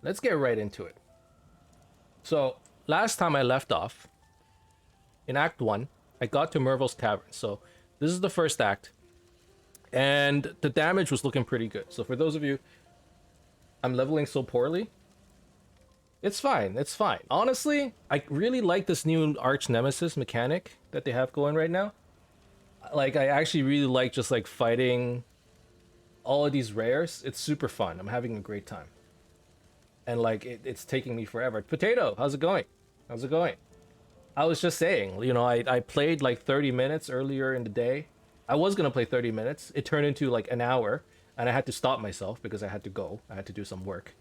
let's get right into it. So last time I left off in Act 1, I got to Merville's Cavern. So this is the first act, and the damage was looking pretty good. So for those of you, I'm leveling so poorly. It's fine. It's fine. Honestly, I really like this new Archnemesis mechanic that they have going right now. Like, I actually really like just like fighting all of these rares. It's super fun. I'm having a great time. And like, it's taking me forever. Potato, how's it going? How's it going? I was just saying, you know, I played like 30 minutes earlier in the day. I was gonna play 30 minutes. It turned into like an hour, and I had to stop myself because I had to go. I had to do some work.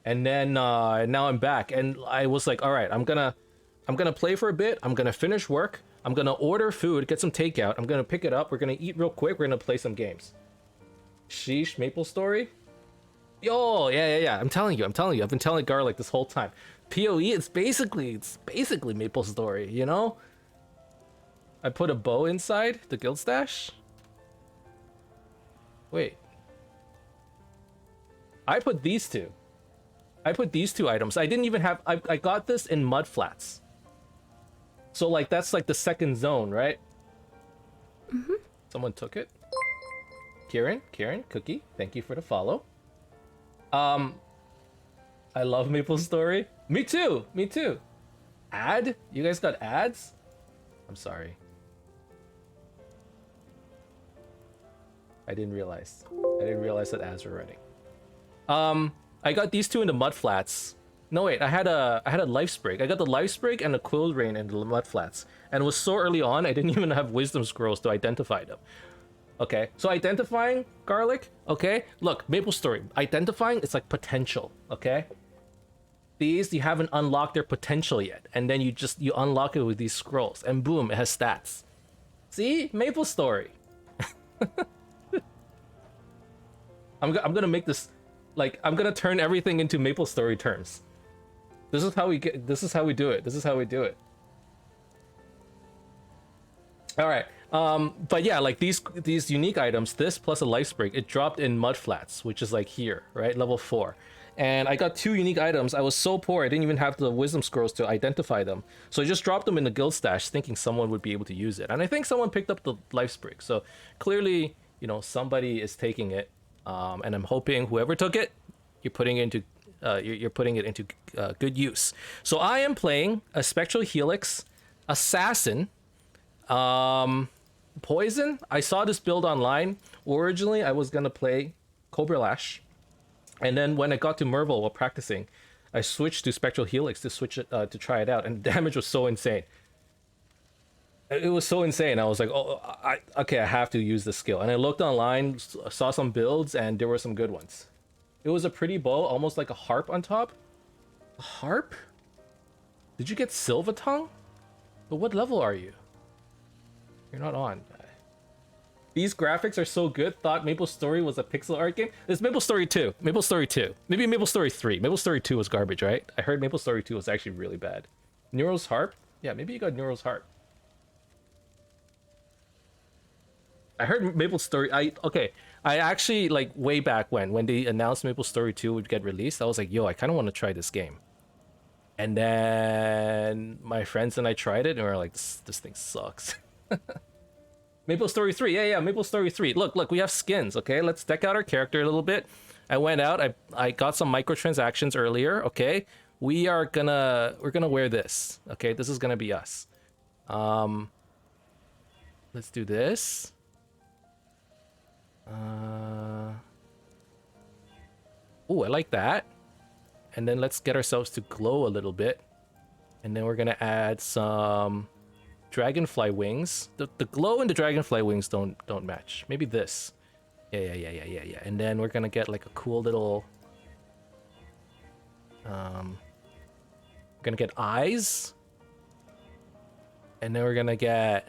And then now I'm back, and I was like, all right, I'm gonna play for a bit. I'm gonna finish work. I'm gonna order food, get some takeout. I'm gonna pick it up. We're gonna eat real quick. We're gonna play some games. Sheesh, Maple Story. Yo, yeah. I'm telling you. I've been telling Garlic this whole time. PoE, it's basically Maple Story. You know. I put a bow inside the guild stash. Wait. I put these two items. I didn't even have... I got this in mud flats. So, like, that's like the second zone, right? Mm-hmm. Someone took it. Kieran, Cookie, thank you for the follow. I love Maple Story. Me too. Ad? You guys got ads? I'm sorry. I didn't realize that ads were running. I got these two in the mud flats. No wait, I had a life sprig. I got the life sprig and the quill rain in the mud flats. And it was so early on, I didn't even have wisdom scrolls to identify them. Okay, so identifying Garlic, okay? Look, Maple Story, identifying, it's like potential, okay? These, you haven't unlocked their potential yet. And then you unlock it with these scrolls. And boom, it has stats. See? Maple Story. I'm gonna make this... Like, I'm gonna turn everything into Maple Story terms. This is how we do it. All right. But yeah, like these unique items, this plus a life sprig, it dropped in mud flats, which is like here, right? Level 4. And I got 2 unique items. I was so poor, I didn't even have the wisdom scrolls to identify them. So I just dropped them in the guild stash thinking someone would be able to use it. And I think someone picked up the life sprig. So clearly, you know, somebody is taking it. And I'm hoping whoever took it, you're putting it into good use. So I am playing a Spectral Helix Assassin. Poison. I saw this build online. Originally, I was gonna play Cobra Lash, and then when I got to Merville while practicing, I switched to Spectral Helix to try it out, and the damage was so insane. It was so insane. I was like, oh, I have to use this skill. And I looked online, saw some builds, and there were some good ones. It was a pretty bow, almost like a harp on top. A harp? Did you get Silva Tongue? But what level are you? You're not on. These graphics are so good. Thought Maple Story was a pixel art game. It's Maple Story 2. Maple Story 2. Maybe Maple Story 3. Maple Story 2 was garbage, right? I heard Maple Story 2 was actually really bad. Neuro's Harp? Yeah, maybe you got Neuro's Harp. I heard Maple Story... I actually, like, way back when they announced Maple Story 2 would get released, I was like, yo, I kind of want to try this game. And then my friends and I tried it, and we were like, this thing sucks. Maple Story 3, yeah, Maple Story 3. Look, we have skins, okay? Let's deck out our character a little bit. I went out, I got some microtransactions earlier, okay? We're gonna wear this, okay? This is gonna be us. Let's do this. Oh, I like that. And then let's get ourselves to glow a little bit. And then we're gonna add some dragonfly wings. The glow and the dragonfly wings don't match. Maybe this. Yeah. And then we're gonna get like a cool little... we're gonna get eyes. And then we're gonna get...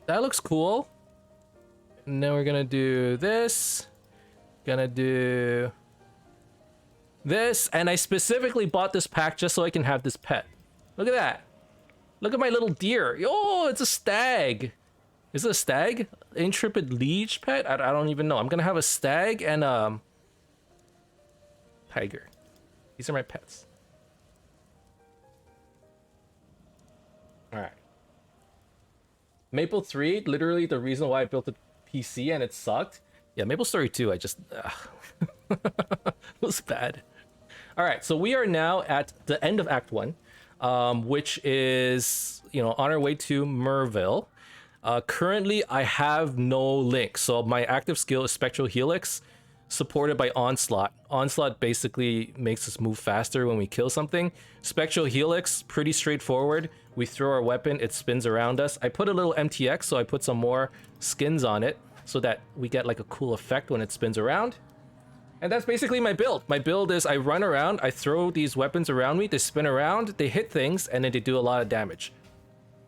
That looks cool. And then we're gonna do this. Gonna do this. And I specifically bought this pack just so I can have this pet. Look at that. Look at my little deer. Oh, it's a stag. Is it a stag? Intrepid liege pet? I don't even know. I'm gonna have a stag and tiger. These are my pets. All right. Maple 3, literally the reason why I built a PC and it sucked. Yeah, Maple Story 2, I just... it was bad. All right, so we are now at the end of Act 1, which is, you know, on our way to Merville. Currently, I have no link. So my active skill is Spectral Helix, supported by Onslaught. Onslaught basically makes us move faster when we kill something. Spectral Helix, pretty straightforward. We throw our weapon, it spins around us. I put a little MTX, so I put some more skins on it so that we get like a cool effect when it spins around. And that's basically my build. My build is I run around, I throw these weapons around me, they spin around, they hit things, and then they do a lot of damage.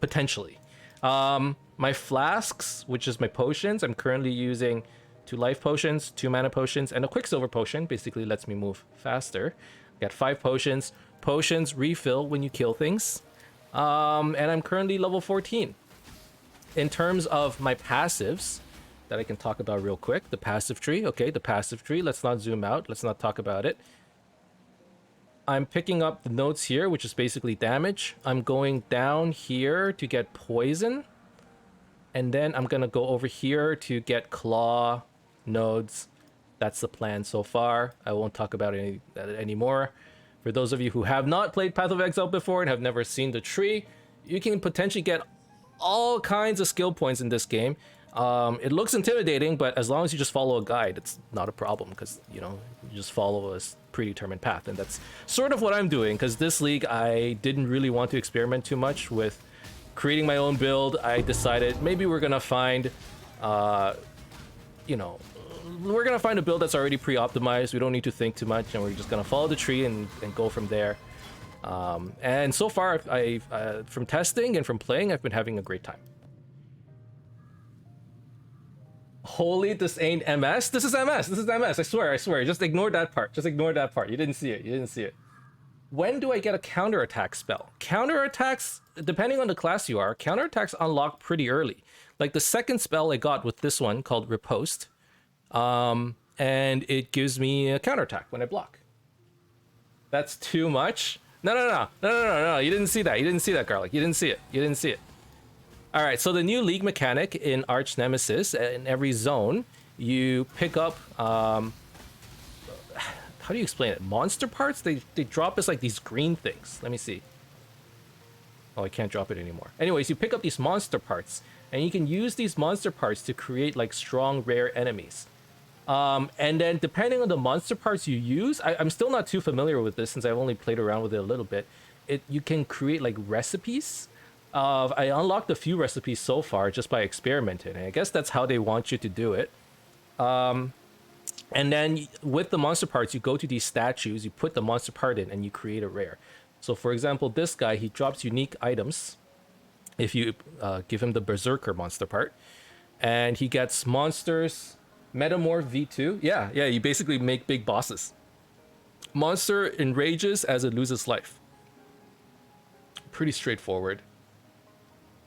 Potentially. My flasks, which is my potions, I'm currently using 2 life potions, 2 mana potions, and a quicksilver potion. Basically lets me move faster. Got 5 potions. Potions refill when you kill things. And I'm currently level 14. In terms of my passives that I can talk about real quick, the passive tree. Okay, the passive tree. Let's not zoom out. Let's not talk about it. I'm picking up the notes here, which is basically damage. I'm going down here to get poison. And then I'm going to go over here to get claw nodes. That's the plan so far. I won't talk about it anymore. For those of you who have not played Path of Exile before and have never seen the tree, you can potentially get all kinds of skill points in this game. It looks intimidating, but as long as you just follow a guide, it's not a problem because, you know, you just follow a predetermined path. And that's sort of what I'm doing because this league, I didn't really want to experiment too much with creating my own build. I decided maybe we're going to find, you know, we're going to find a build that's already pre-optimized. We don't need to think too much, and we're just going to follow the tree and go from there. And so far, from testing and from playing, I've been having a great time. Holy, this ain't MS? This is MS. This is MS. I swear. Just ignore that part. Just ignore that part. You didn't see it. You didn't see it. When do I get a counterattack spell? Counterattacks, depending on the class you are, counterattacks unlock pretty early. Like the second spell I got with this one called Riposte. And it gives me a counterattack when I block. That's too much? No. You didn't see that. You didn't see that, Garlic. You didn't see it. You didn't see it. All right, so the new league mechanic in Archnemesis, in every zone, you pick up, how do you explain it? Monster parts? They drop as like these green things. Let me see. Oh, I can't drop it anymore. Anyways, you pick up these monster parts, and you can use these monster parts to create like strong, rare enemies. And then depending on the monster parts you use, I'm still not too familiar with this since I've only played around with it a little bit. You can create like recipes. I unlocked a few recipes so far just by experimenting, and I guess that's how they want you to do it. And then with the monster parts, you go to these statues, you put the monster part in, and you create a rare. So for example, this guy, he drops unique items if you give him the Berserker monster part, and he gets monsters, Metamorph V2. Yeah, you basically make big bosses. Monster enrages as it loses life. Pretty straightforward.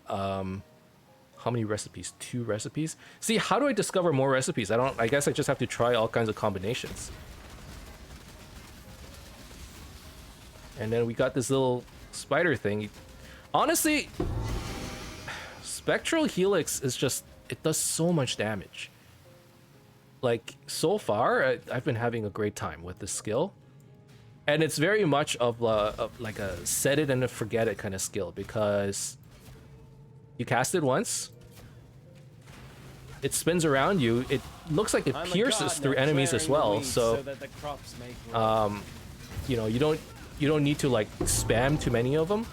How many recipes? 2 recipes? See, how do I discover more recipes? I guess I just have to try all kinds of combinations. And then we got this little spider thing. Honestly, Spectral Helix is just, it does so much damage. Like, so far, I've been having a great time with this skill. And it's very much of like a set it and forget it kind of skill, because you cast it once, it spins around you, it looks like it pierces through enemies as well, so that the crops may you know, you don't need to like spam too many of them,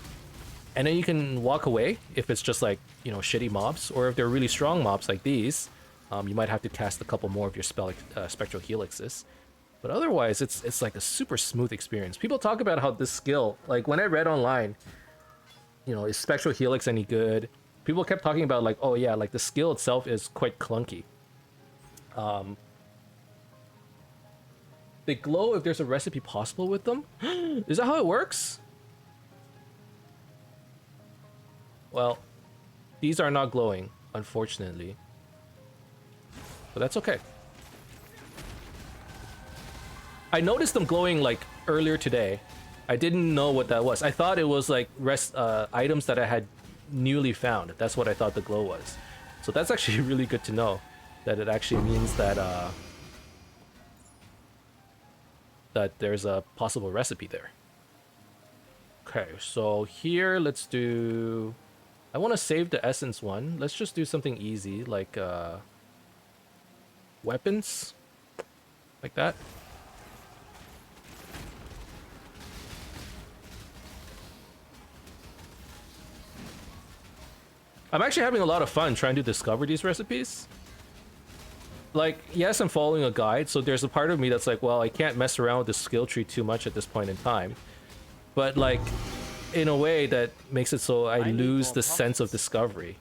and then you can walk away if it's just like, you know, shitty mobs, or if they're really strong mobs like these, you might have to cast a couple more of your Spectral Helixes. But otherwise, it's like a super smooth experience. People talk about how this skill, like when I read online, you know, is Spectral Helix any good? People kept talking about like, oh yeah, like the skill itself is quite clunky. They glow if there's a recipe possible with them? Is that how it works? Well, these are not glowing, unfortunately. But that's okay. I noticed them glowing like earlier today. I didn't know what that was. I thought it was like items that I had newly found. That's what I thought the glow was. So that's actually really good to know, that it actually means that that there's a possible recipe there. Okay, so here let's do. I want to save the essence one. Let's just do something easy like weapons, like that. I'm actually having a lot of fun trying to discover these recipes. Like, yes, I'm following a guide, so there's a part of me that's like, well, I can't mess around with the skill tree too much at this point in time. But, like, in a way that makes it so I lose the sense of discovery.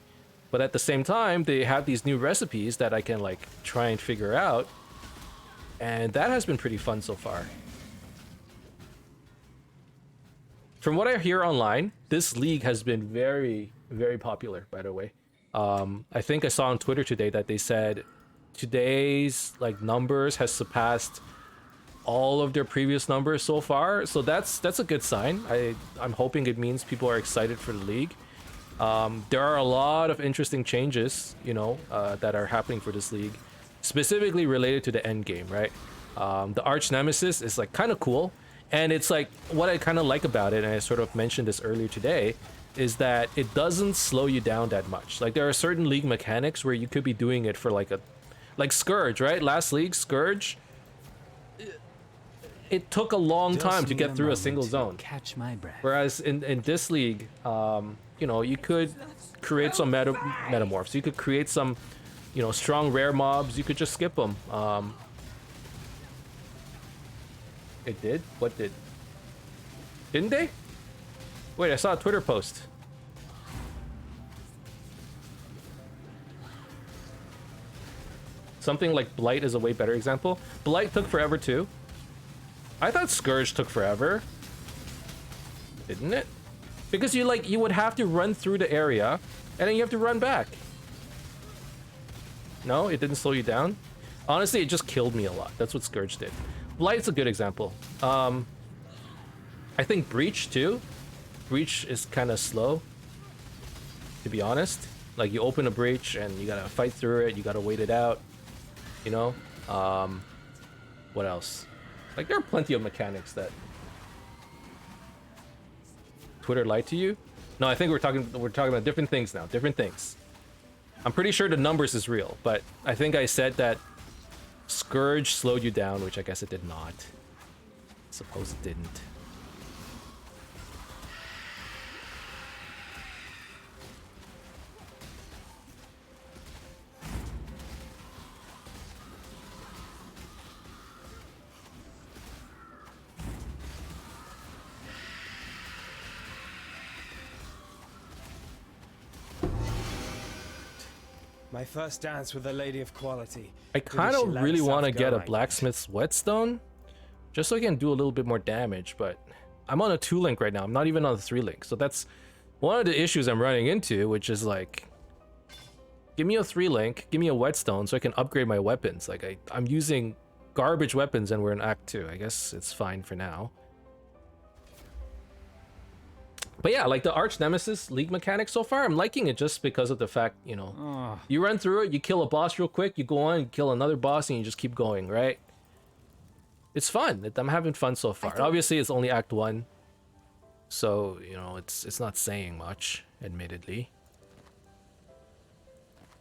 But at the same time, they have these new recipes that I can, like, try and figure out. And that has been pretty fun so far. From what I hear online, this league has been very, very popular, by the way. I think I saw on Twitter today that they said today's like numbers has surpassed all of their previous numbers so far. So that's a good sign. I'm hoping it means people are excited for the league. There are a lot of interesting changes, you know, that are happening for this league, specifically related to the end game, right? The Archnemesis is like kind of cool. And it's like what I kind of like about it, and I sort of mentioned this earlier today, is that it doesn't slow you down that much. Like there are certain league mechanics where you could be doing it for like Scourge, right? Last league, Scourge, it took a long time to get through a single zone. Catch my breath. Whereas in this league, you know, you could create some metamorphs. You could create some, you know, strong rare mobs. You could just skip them. It did? What did? Didn't they? Wait, I saw a Twitter post. Something like Blight is a way better example. Blight took forever too. I thought Scourge took forever. Didn't it? Because you would have to run through the area and then you have to run back. No, it didn't slow you down. Honestly, it just killed me a lot. That's what Scourge did. Blight's a good example. I think Breach too. Breach is kind of slow, to be honest. Like you open a breach and you gotta fight through it. You gotta wait it out. You know. What else? Like there are plenty of mechanics that Twitter lied to you. No, I think we're talking about different things now. Different things. I'm pretty sure the numbers is real, but I think I said that Scourge slowed you down, which I guess it did not. Suppose it didn't. My first dance with a lady of quality. I kind of really want to get a blacksmith's whetstone, just so I can do a little bit more damage, but I'm on a 2-link right now. I'm not even on the 3-link, so that's one of the issues I'm running into, which is like, give me a 3-link, give me a whetstone so I can upgrade my weapons. Like I'm using garbage weapons and we're in Act 2. I guess it's fine for now. But yeah, like the Archnemesis league mechanic so far, I'm liking it just because of the fact, you know, you run through it, you kill a boss real quick, you go on and kill another boss, and you just keep going, right? It's fun. I'm having fun so far. Obviously, it's only Act 1, so, you know, it's not saying much, admittedly.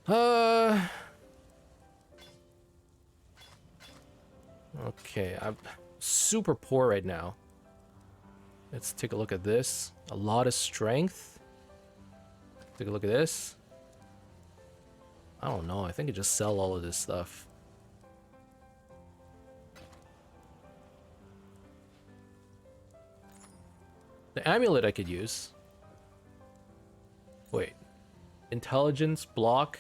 Okay, I'm super poor right now. Let's take a look at this. A lot of strength. Take a look at this. I don't know. I think I just sell all of this stuff. The amulet I could use. Wait. Intelligence, block,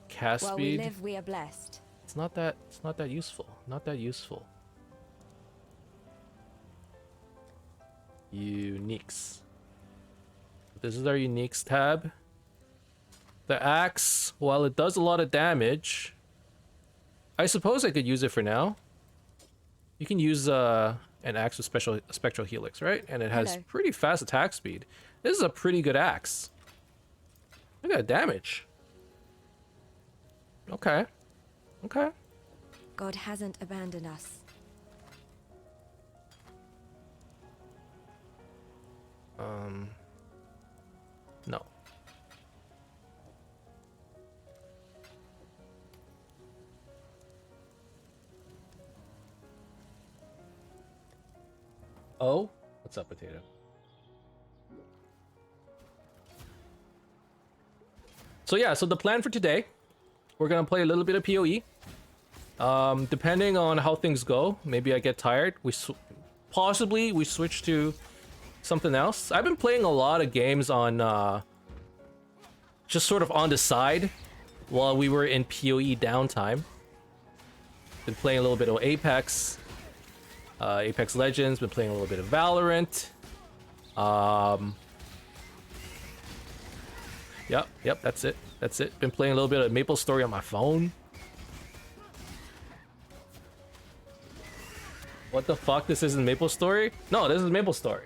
cast While speed. we live, we are blessed. It's not that useful. Not that useful. Uniques. This is our uniques tab. The axe, while it does a lot of damage, I suppose I could use it for now. You can use an axe with spectral helix, right? And it has Hello. pretty fast attack speed. This is a pretty good axe. Look at that damage. Okay. Okay. God hasn't abandoned us. No. Oh, what's up, potato? So yeah, so the plan for today, we're gonna play a little bit of PoE. Depending on how things go, maybe I get tired. Possibly we switch to something else. I've been playing a lot of games on just sort of on the side while we were in PoE downtime. Been playing a little bit of Apex, Apex Legends. Been playing a little bit of Valorant. Yep, that's it. That's it. Been playing a little bit of MapleStory on my phone. What the fuck? This isn't MapleStory? No, this is MapleStory.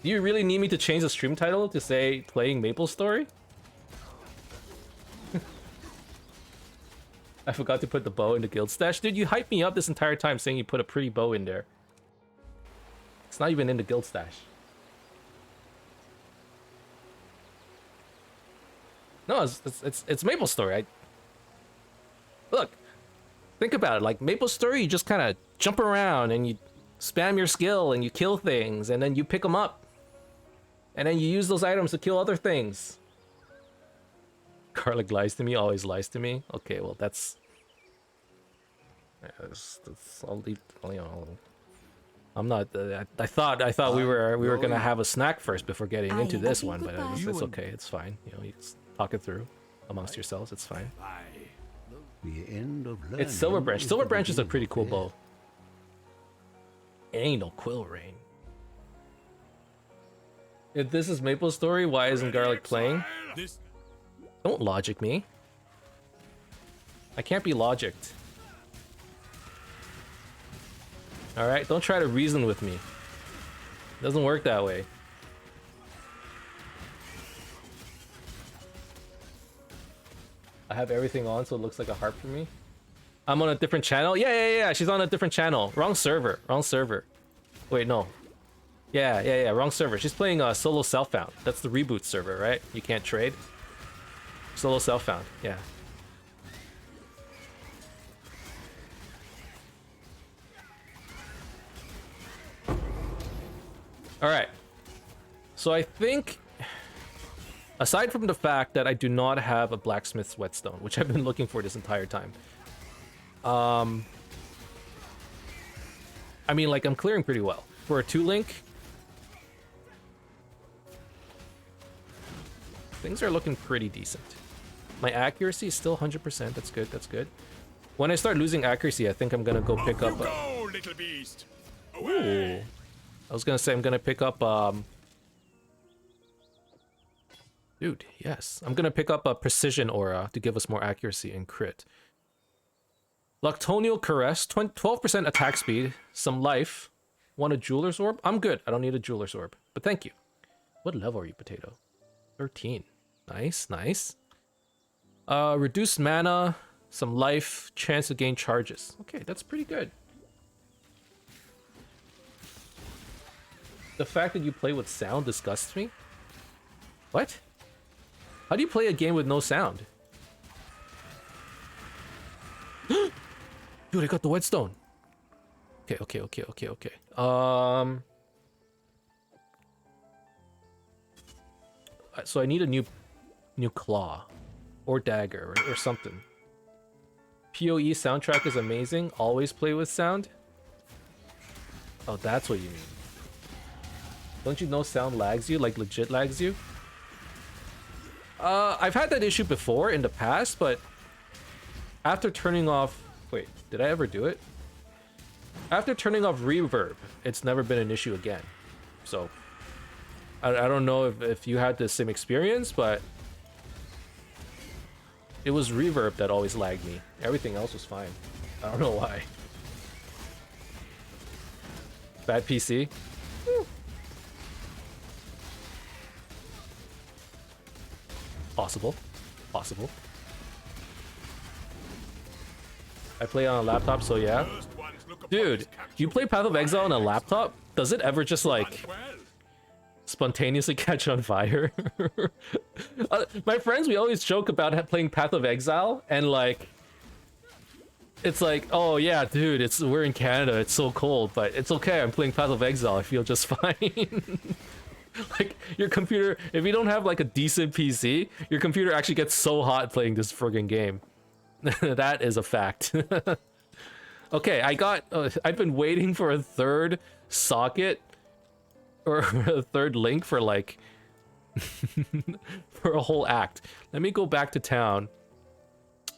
Do you really need me to change the stream title to say playing MapleStory? I forgot to put the bow in the guild stash. Dude, you hyped me up this entire time saying you put a pretty bow in there. It's not even in the guild stash. No, it's MapleStory. Look, think about it. Like MapleStory, you just kind of jump around and you spam your skill and you kill things and then you pick them up. And then you use those items to kill other things. Garlic lies to me, always lies to me. Okay, well that's I'll leave. You know, I'm not. I thought we were gonna have a snack first before getting into this one, but it's okay. It's fine. You know, you just talk it through amongst yourselves. It's fine. It's Silver Branch. Silver Branch is a pretty cool bow. It ain't no Quill Rain. If this is MapleStory, why isn't Garlic playing? Don't logic me. I can't be logicked. Alright, don't try to reason with me. It doesn't work that way. I have everything on so it looks like a harp for me. I'm on a different channel? Yeah, she's on a different channel. Wrong server. Wait, no. Yeah, wrong server. She's playing solo self-found. That's the reboot server, right? You can't trade. Solo self-found, yeah. Alright. So I think, aside from the fact that I do not have a blacksmith's whetstone, which I've been looking for this entire time. I mean, like, I'm clearing pretty well. For a 2-link, things are looking pretty decent. My accuracy is still 100%. That's good. That's good. When I start losing accuracy, I think I'm gonna go pick up. Go, little beast. Ooh. I was gonna say I'm gonna pick up. Dude, yes, I'm gonna pick up a precision aura to give us more accuracy and crit. Luctonial Caress, 12% attack speed, some life. Want a jeweler's orb? I'm good. I don't need a jeweler's orb, but thank you. What level are you, potato? 13. Nice. Reduced mana, some life, chance to gain charges. Okay, that's pretty good. The fact that you play with sound disgusts me. What? How do you play a game with no sound? Dude, I got the whetstone. Okay. So I need a new claw or dagger or something. PoE soundtrack is amazing. Always play with sound. Oh, that's what you mean. Don't you know sound lags you? Like legit lags you? I've had that issue before in the past, but after turning off... Wait, did I ever do it? After turning off reverb, it's never been an issue again. So, I don't know if you had the same experience, but it was reverb that always lagged me. Everything else was fine. I don't know why. Bad PC. Possible. Possible. I play on a laptop, so yeah. Dude, you play Path of Exile on a laptop? Does it ever just like spontaneously catch on fire? My friends, we always joke about playing Path of Exile, and like, it's like, oh yeah, dude, we're in Canada, it's so cold, but it's okay. I'm playing Path of Exile. I feel just fine. Like your computer, if you don't have like a decent PC, your computer actually gets so hot playing this friggin' game. That is a fact. Okay, I've been waiting for a third socket or a third link for like for a whole act. Let me go back to town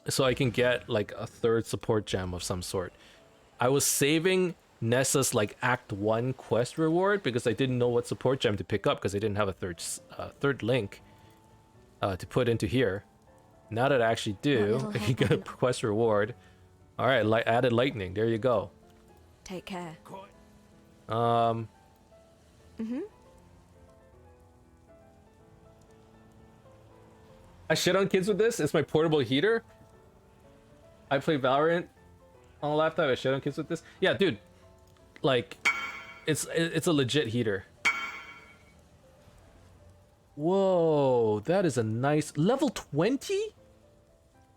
so I can get like a third support gem of some sort. I was saving Nessa's like Act 1 quest reward because I didn't know what support gem to pick up because I didn't have a third link to put into here. Now that I actually do, I can get a quest reward. All right, added lightning. There you go. Take care. I shit on kids with this. It's my portable heater. I play Valorant on a laptop. I shit on kids with this. Yeah, dude. Like, it's a legit heater. Whoa, that is a nice level 20.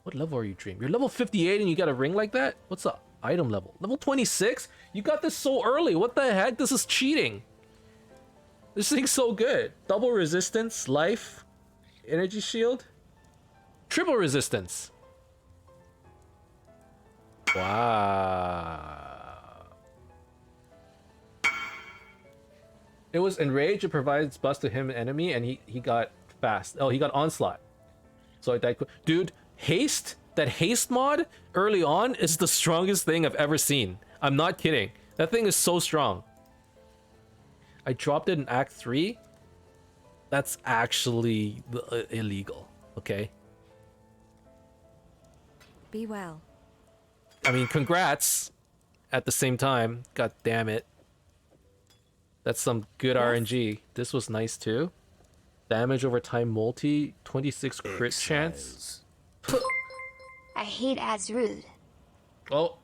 What level are you, Dream? You're level 58 and you got a ring like that? What's the item level? Level 26? You got this so early. What the heck? This is cheating. This thing's so good. Double resistance, life, energy shield, triple resistance. Wow. It was enrage. It provides bust to him enemy, and he got fast. Oh, he got onslaught. So I died. Dude, haste. That haste mod early on is the strongest thing I've ever seen. I'm not kidding. That thing is so strong. I dropped it in Act 3. That's actually illegal. Okay. Be well. I mean, congrats. At the same time, god damn it. That's some good RNG. This was nice too. Damage over time multi, 26 crit chance. I hate ads rude. Oh,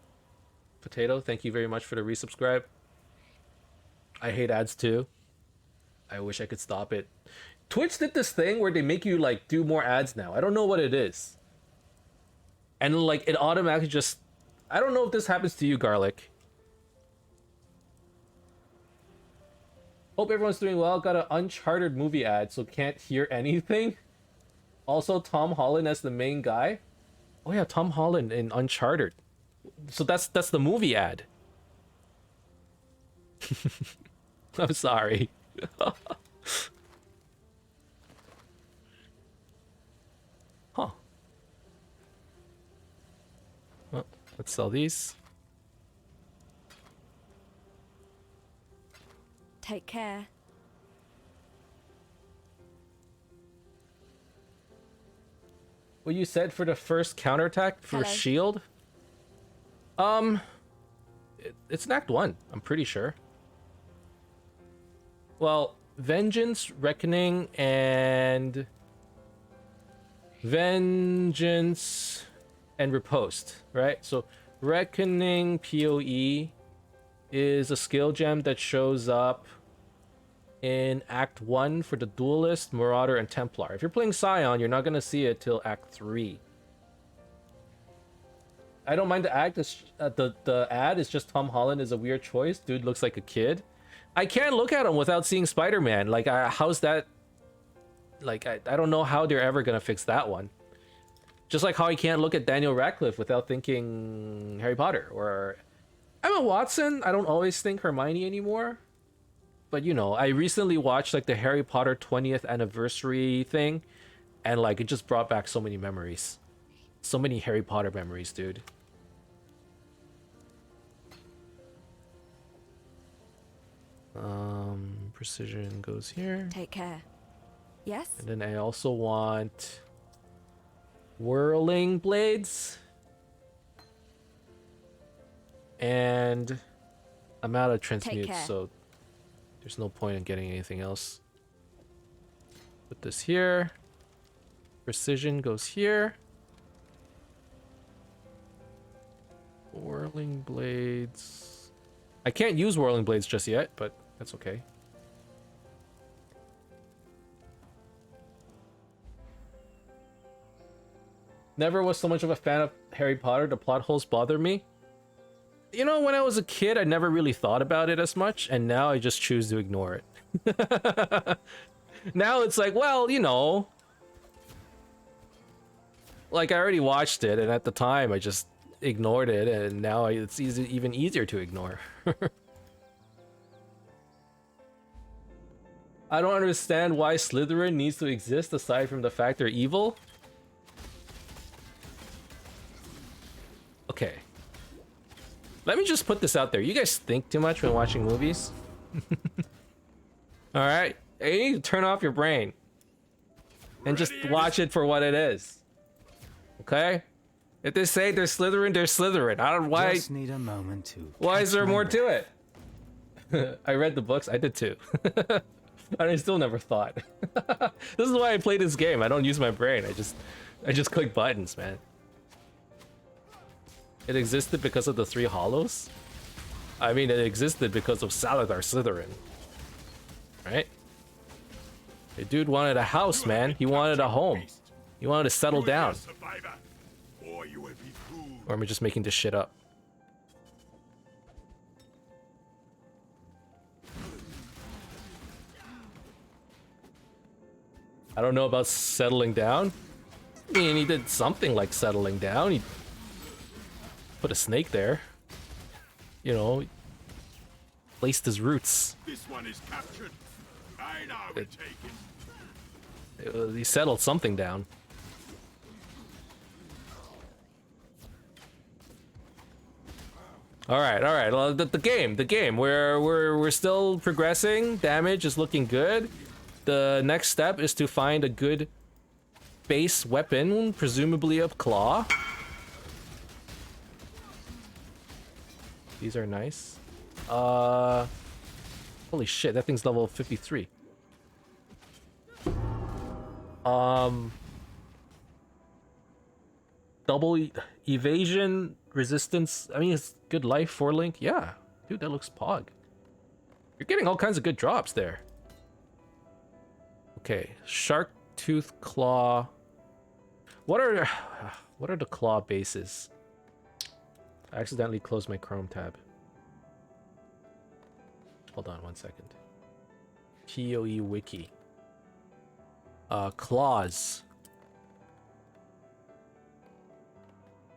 Potato, thank you very much for the resubscribe. I hate ads too. I wish I could stop it. Twitch did this thing where they make you like do more ads now. I don't know what it is. And like it automatically just, I don't know if this happens to you, Garlic. Hope everyone's doing well. Got an Uncharted movie ad, so can't hear anything. Also, Tom Holland as the main guy. Oh yeah, Tom Holland in Uncharted. So that's the movie ad. I'm sorry. Huh. Well, let's sell these. Take care. What you said for the first counterattack for Hello. shield? It's in Act 1, I'm pretty sure. Well, Vengeance, Reckoning, and Vengeance and Riposte, right? So Reckoning PoE is a skill gem that shows up in Act 1 for the Duelist, Marauder, and Templar. If you're playing Scion, you're not going to see it till Act 3. I don't mind the act. The ad is just Tom Holland is a weird choice. Dude looks like a kid. I can't look at him without seeing Spider-Man. Like, how's that? Like, I don't know how they're ever going to fix that one. Just like how I can't look at Daniel Radcliffe without thinking Harry Potter. Or Emma Watson, I don't always think Hermione anymore. But, you know, I recently watched, like, the Harry Potter 20th anniversary thing. And, like, it just brought back so many memories. So many Harry Potter memories, dude. Precision goes here. Take care. Yes? And then I also want whirling blades. And I'm out of transmute, care. so there's no point in getting anything else. Put this here. Precision goes here. Whirling blades. I can't use whirling blades just yet, but that's okay. Never was so much of a fan of Harry Potter. The plot holes bother me. You know, when I was a kid, I never really thought about it as much, and now I just choose to ignore it. Now it's like, well, you know, like I already watched it, and at the time I just ignored it, and now it's even easier to ignore. I don't understand why Slytherin needs to exist aside from the fact they're evil. Okay. Let me just put this out there. You guys think too much when watching movies? Alright? You need to turn off your brain. And just watch it for what it is. Okay? If they say they're Slytherin, they're Slytherin. I don't why. Just need a moment to. Why is there more to it? I read the books. I did too. And I still never thought. This is why I play this game. I don't use my brain. I just click buttons, man. It existed because of the 3 hollows? I mean, it existed because of Salazar Slytherin. Right? The dude wanted a house, man. He wanted a home. He wanted to settle down. Or am I just making this shit up? I don't know about settling down. I mean, he did something like settling down. He put a snake there. You know, placed his roots. This one is captured. I now retake it. He settled something down. All right. Well, the game. We're still progressing. Damage is looking good. The next step is to find a good base weapon, presumably a claw. These are nice. Holy shit, that thing's level 53. Double evasion, resistance. I mean, it's good life for Link. Yeah, dude, that looks pog. You're getting all kinds of good drops there. Okay, shark tooth claw. What are the claw bases? I accidentally closed my Chrome tab. Hold on 1 second. PoE wiki. Claws.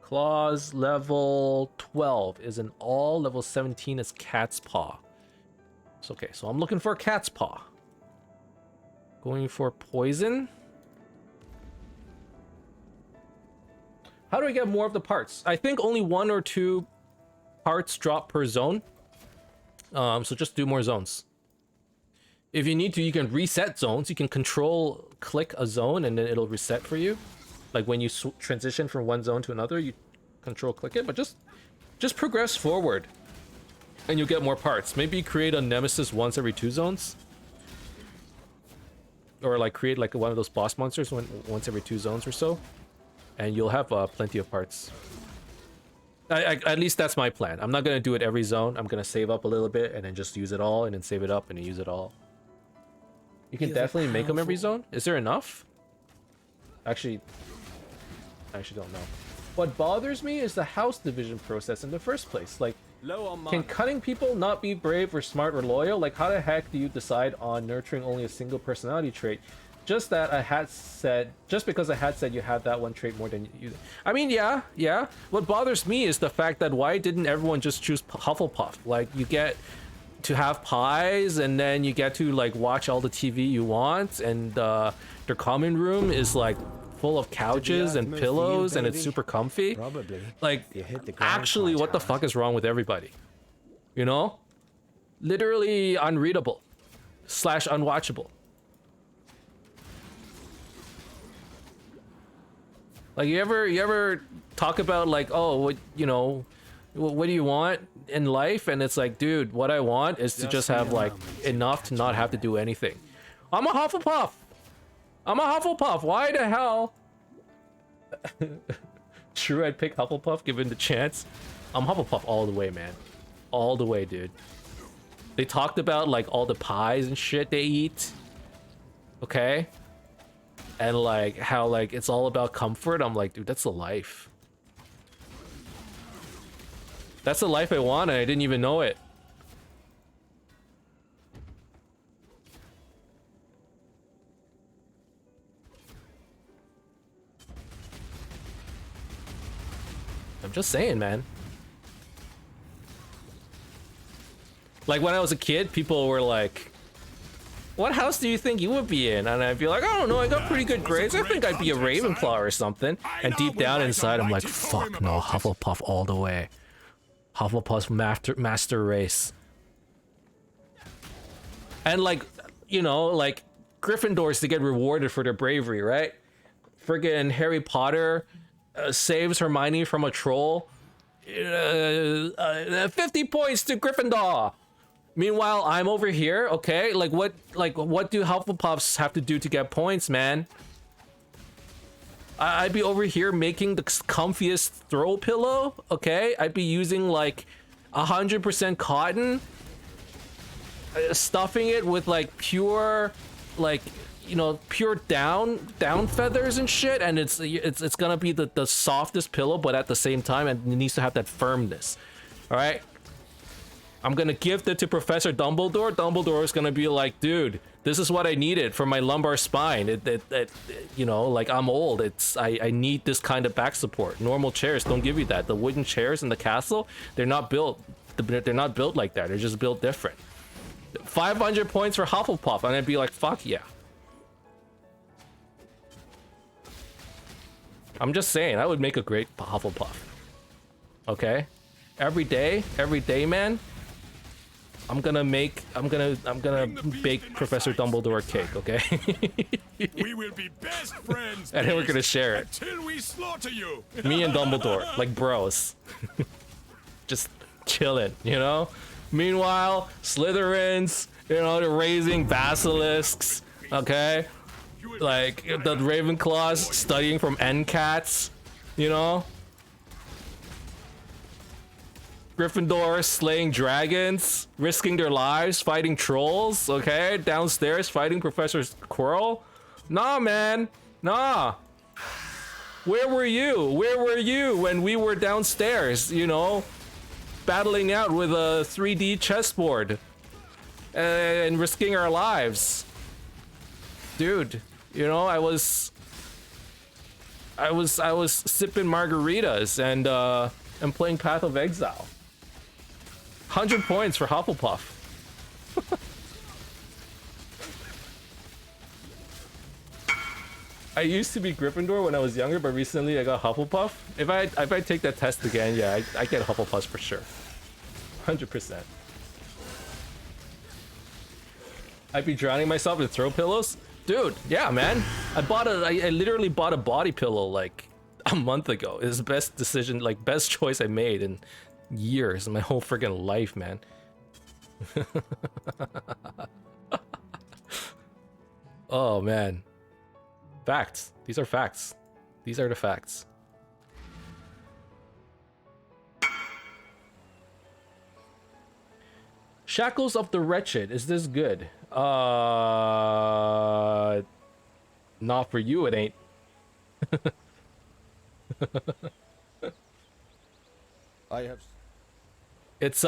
Claws level 12 is an all, level 17 is cat's paw. It's okay, so I'm looking for a cat's paw. Going for poison. How do I get more of the parts? I think only 1 or 2 parts drop per zone. So just do more zones. If you need to, you can reset zones. You can control click a zone and then it'll reset for you. Like when you transition from one zone to another, you control click it. But just progress forward and you'll get more parts. Maybe create a nemesis once every 2 zones. Or like create like one of those boss monsters once every 2 zones or so. And you'll have plenty of parts. At least that's my plan. I'm not going to do it every zone. I'm going to save up a little bit and then just use it all and then save it up and then use it all. You can definitely make them every zone. Is there enough? Actually, I actually don't know. What bothers me is the house division process in the first place. Like, can cutting people not be brave or smart or loyal? Like, how the heck do you decide on nurturing only a single personality trait? Just because a hat said you have that one trait more than you. I mean, yeah. What bothers me is the fact that why didn't everyone just choose Hufflepuff? Like, you get to have pies, and then you get to like watch all the TV you want, and their common room is like full of couches and pillows, and it's super comfy. Probably. Like, actually, what the fuck is wrong with everybody? You know, literally unreadable / unwatchable. Like, you ever talk about like, oh, what, you know, What do you want in life? And it's like, dude, what I want is to just have like enough to not have to do anything. I'm a Hufflepuff. I'm a Hufflepuff. Why the hell? True, I'd pick Hufflepuff given the chance. I'm Hufflepuff all the way, man. All the way, dude. They talked about like all the pies and shit they eat. Okay? And like how like it's all about comfort. I'm like, dude, that's the life. That's the life I want, and I didn't even know it. I'm just saying, man. Like when I was a kid, people were like, what house do you think you would be in? And I'd be like, I don't know, I got pretty good grades. I think I'd be a Ravenclaw or something. And deep down inside, I'm like, fuck no, Hufflepuff all the way. Hufflepuff's master race. And like, you know, like Gryffindors to get rewarded for their bravery, right? Friggin' Harry Potter saves Hermione from a troll. 50 points to Gryffindor. Meanwhile, I'm over here, okay? Like what do Hufflepuffs have to do to get points, man? I'd be over here making the comfiest throw pillow, okay? I'd be using like 100% cotton, stuffing it with like pure, like, you know, pure down feathers and shit, and it's gonna be the softest pillow, but at the same time, and it needs to have that firmness. All right. I'm gonna gift it to Professor Dumbledore. Dumbledore is gonna be like, dude, this is what I needed for my lumbar spine. It you know, like I'm old. I need this kind of back support. Normal chairs don't give you that. The wooden chairs in the castle, they're not built like that. They're just built different. 500 points for Hufflepuff, and I'd be like, fuck yeah. I'm just saying, I would make a great Hufflepuff. Okay, every day, man. I'm gonna bake Professor Dumbledore a cake, okay? We will be best friends. And then we're gonna share it. Until we slaughter you. Me and Dumbledore, like bros. Just chilling, you know? Meanwhile, Slytherins, you know, they're raising basilisks, okay? Like the Ravenclaws studying from NCATs, you know? Gryffindor slaying dragons, risking their lives, fighting trolls, okay? Downstairs fighting Professor Quirrell. Nah, man. Nah. Where were you? Where were you when we were downstairs, you know? Battling out with a 3D chessboard. And risking our lives. Dude, you know, I was sipping margaritas and playing Path of Exile. 100 points for Hufflepuff. I used to be Gryffindor when I was younger, but recently I got Hufflepuff. If I take that test again, yeah, I get Hufflepuff for sure. 100%. I'd be drowning myself in throw pillows? Dude, yeah, man. I literally bought a body pillow like a month ago. It's the best decision, like best choice I made in years in my whole freaking life, man. Oh man. Facts. These are facts. These are the facts. Shackles of the Wretched. Is this good? Not for you, it ain't. I have. It's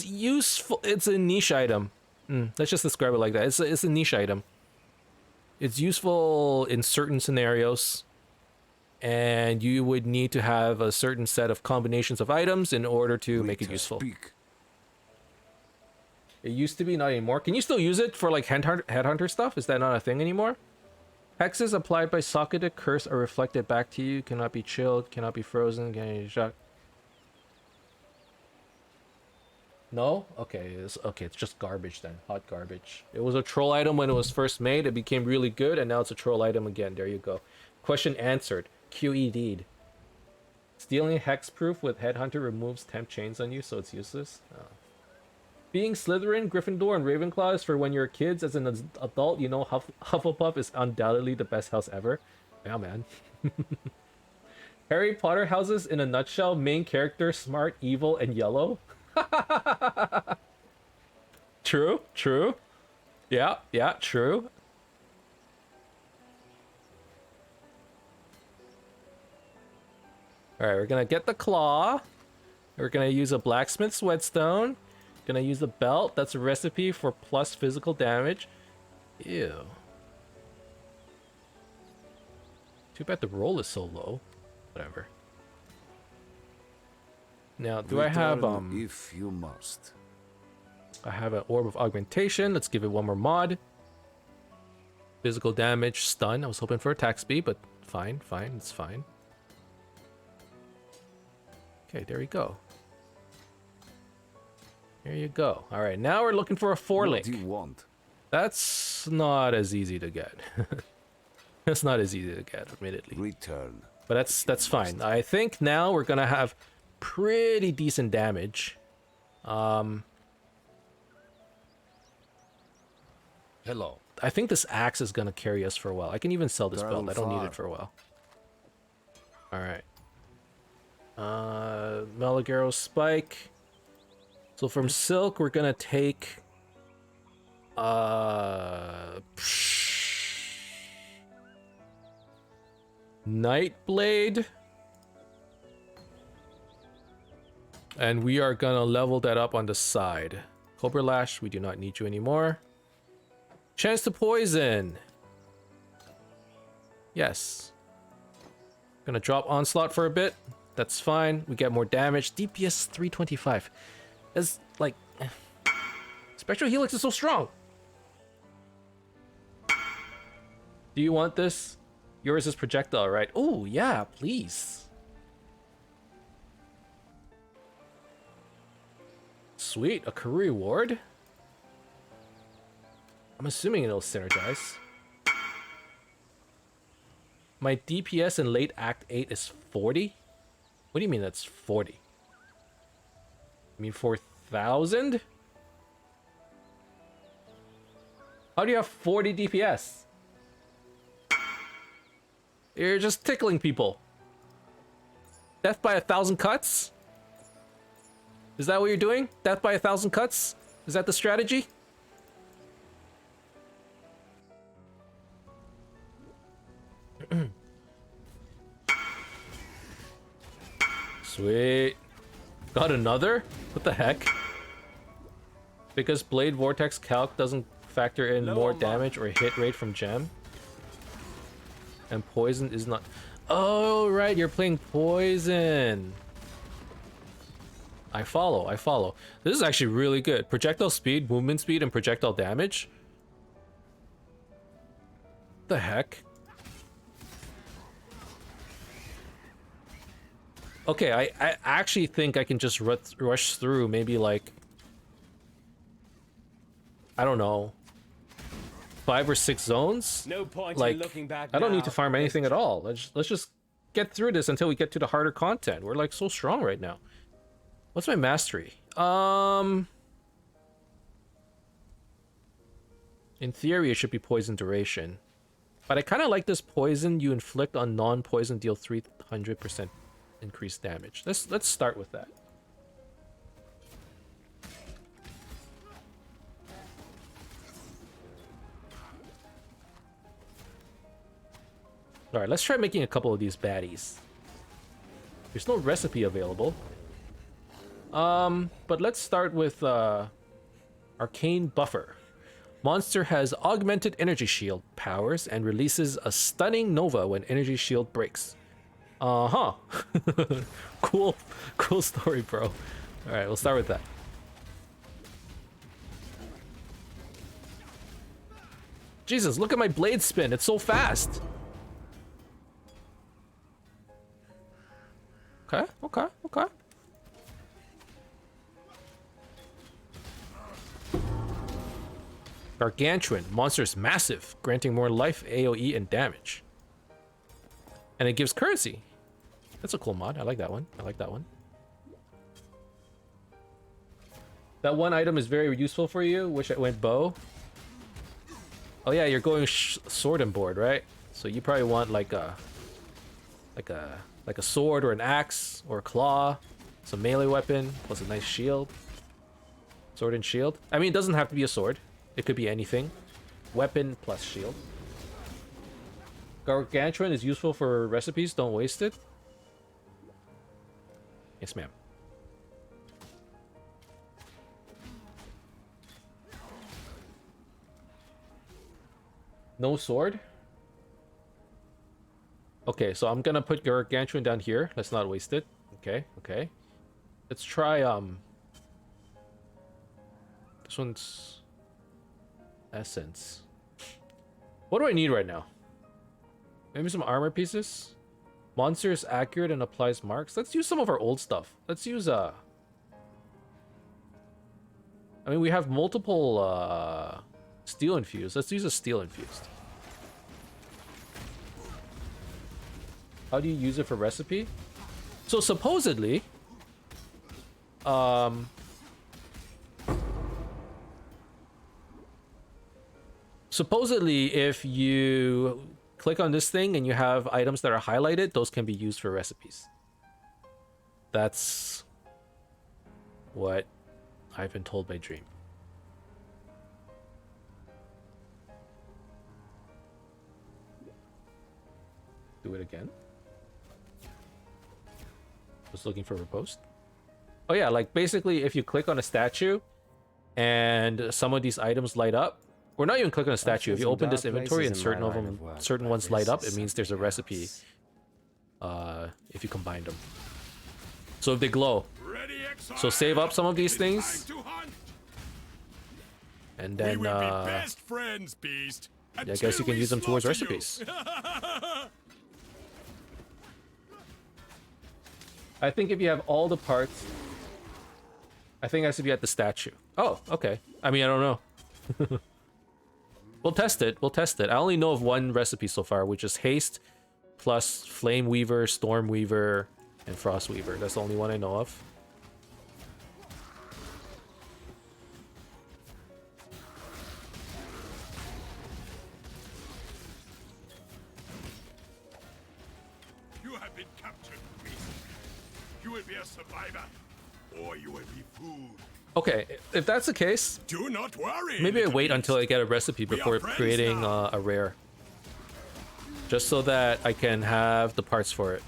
useful. It's a niche item. Let's just describe it like that. It's a niche item. It's useful in certain scenarios, and you would need to have a certain set of combinations of items in order to make it useful. It used to be, not anymore. Can you still use it for like headhunter stuff? Is that not a thing anymore? Hexes applied by socketed curse are reflected back to you. Cannot be chilled. Cannot be frozen. Can be shocked. No? Okay, it's just garbage then. Hot garbage. It was a troll item when it was first made. It became really good, and now it's a troll item again. There you go. Question answered. QED'd. Stealing hexproof with Headhunter removes temp chains on you, so it's useless. Oh. Being Slytherin, Gryffindor, and Ravenclaw is for when you're kids. As an adult, you know Hufflepuff is undoubtedly the best house ever. Yeah, man. Harry Potter houses in a nutshell. Main character, smart, evil, and yellow. True, true. Yeah, true. Alright, we're gonna get the claw. We're gonna use a blacksmith's whetstone. Gonna use the belt. That's a recipe for plus physical damage. Ew. Too bad the roll is so low. Whatever. Now, do I have if you must. I have an orb of augmentation. Let's give it one more mod. Physical damage, stun. I was hoping for attack speed, but fine, it's fine. Okay, there we go. There you go. All right, now we're looking for a 4-link. What do you want? That's not as easy to get. That's not as easy to get, admittedly. Return. But that's fine. I think now we're gonna have pretty decent damage. Hello. I think this axe is gonna carry us for a while. I can even sell this belt. I don't need it for a while. All right. Meligaro spike. So from silk, we're gonna take Nightblade, and we are gonna level that up on the side. Cobra Lash, we do not need you anymore. Chance to poison. Yes. Gonna drop Onslaught for a bit. That's fine. We get more damage. DPS 325. It's like Spectral Helix is so strong. Do you want this? Yours is projectile, right? Oh, yeah, please. Sweet, a career reward. I'm assuming it'll synergize. My DPS in late Act 8 is 40? What do you mean that's 40? You mean 4,000? How do you have 40 DPS? You're just tickling people. Death by 1,000 cuts? Is that what you're doing? Death by 1,000 cuts? Is that the strategy? Sweet. Got another? What the heck? Because Blade Vortex Calc doesn't factor in more damage or hit rate from gem. And poison is not... Oh, right, you're playing poison. I follow. This is actually really good. Projectile speed, movement speed, and projectile damage. The heck? Okay, I actually think I can just rush through maybe like... I don't know. 5 or 6 zones? No point like, in looking back I don't now. need to farm anything at all. Let's just get through this until we get to the harder content. We're like so strong right now. What's my mastery? In theory, it should be poison duration. But I kind of like this poison you inflict on non-poison deal 300% increased damage. Let's start with that. Alright, let's try making a couple of these baddies. There's no recipe available. But let's start with Arcane Buffer. Monster has augmented energy shield powers and releases a stunning nova when energy shield breaks. Uh-huh. Cool story, bro. Alright, we'll start with that. Jesus, look at my blade spin. It's so fast. Okay. Gargantuan. Monster is massive, granting more life, AoE, and damage. And it gives currency. That's a cool mod. I like that one. I like that one. That one item is very useful for you. Wish it went bow. Oh yeah, you're going sword and board, right? So you probably want like a sword or an axe or a claw, some melee weapon plus a nice shield. Sword and shield. I mean, it doesn't have to be a sword. It could be anything. Weapon plus shield. Gargantuan is useful for recipes. Don't waste it. Yes, ma'am. No sword? Okay, so I'm gonna put Gargantuan down here. Let's not waste it. Okay, okay. Let's try, this one's... Essence. What do I need right now? Maybe some armor pieces? Monster is accurate and applies marks. Let's use some of our old stuff. Let's use, I mean, we have multiple, steel infused. Let's use a steel infused. How do you use it for recipe? So supposedly, if you click on this thing and you have items that are highlighted, those can be used for recipes. That's what I've been told by Dream. Do it again. Just looking for a post. Oh yeah, like basically if you click on a statue and some of these items light up, we're not even clicking on a statue. If you open this inventory and certain of them, certain ones light up, it means there's a recipe. If you combine them. So if they glow. So save up some of these things. And then best friends, Beast. Yeah, I guess you can use them towards recipes. I think if you have all the parts, I think it has to be at the statue. Oh, okay. I mean, I don't know. We'll test it. We'll test it. I only know of one recipe so far, which is Haste plus Flame Weaver, Storm Weaver, and Frost Weaver. That's the only one I know of. You have been captured, Beast. You will be a survivor, or you will be food. Okay, if that's the case, Do not worry. maybe I little wait beast. until I get a recipe We are before friends creating now. a rare. Just so that I can have the parts for it.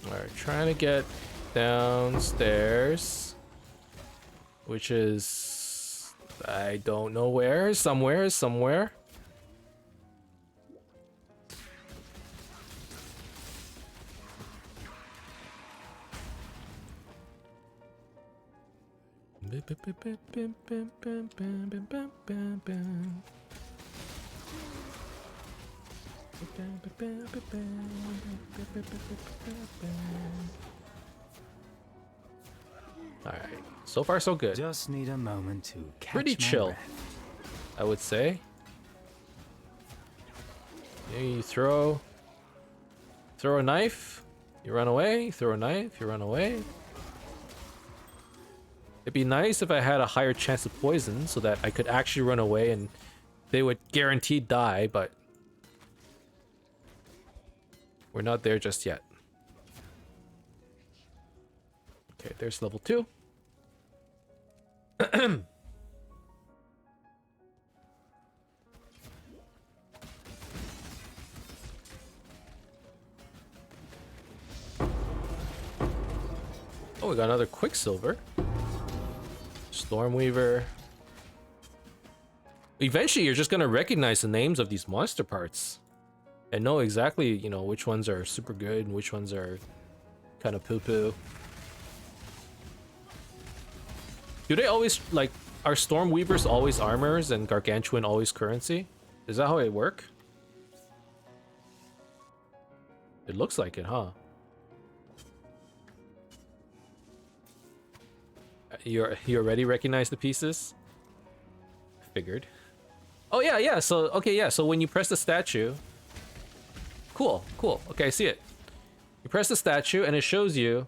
Alright, trying to get downstairs. Which is... I don't know where. Somewhere. Alright, so far so good. Just need a moment to catch Pretty my chill, breath. I would say. You throw a knife, you run away, throw a knife, you run away. It'd be nice if I had a higher chance of poison so that I could actually run away and they would guaranteed die, but we're not there just yet. Okay, there's level 2. Oh, we got another Quicksilver. Stormweaver. Eventually, you're just gonna recognize the names of these monster parts and know exactly, you know, which ones are super good and which ones are kind of poo-poo. Do they always, like, are Stormweavers always armors and Gargantuan always currency? Is that how it work? It looks like it, huh? You already recognize the pieces? Figured. Oh yeah, yeah. So okay, yeah. So when you press the statue, cool. Okay, I see it. You press the statue and it shows you.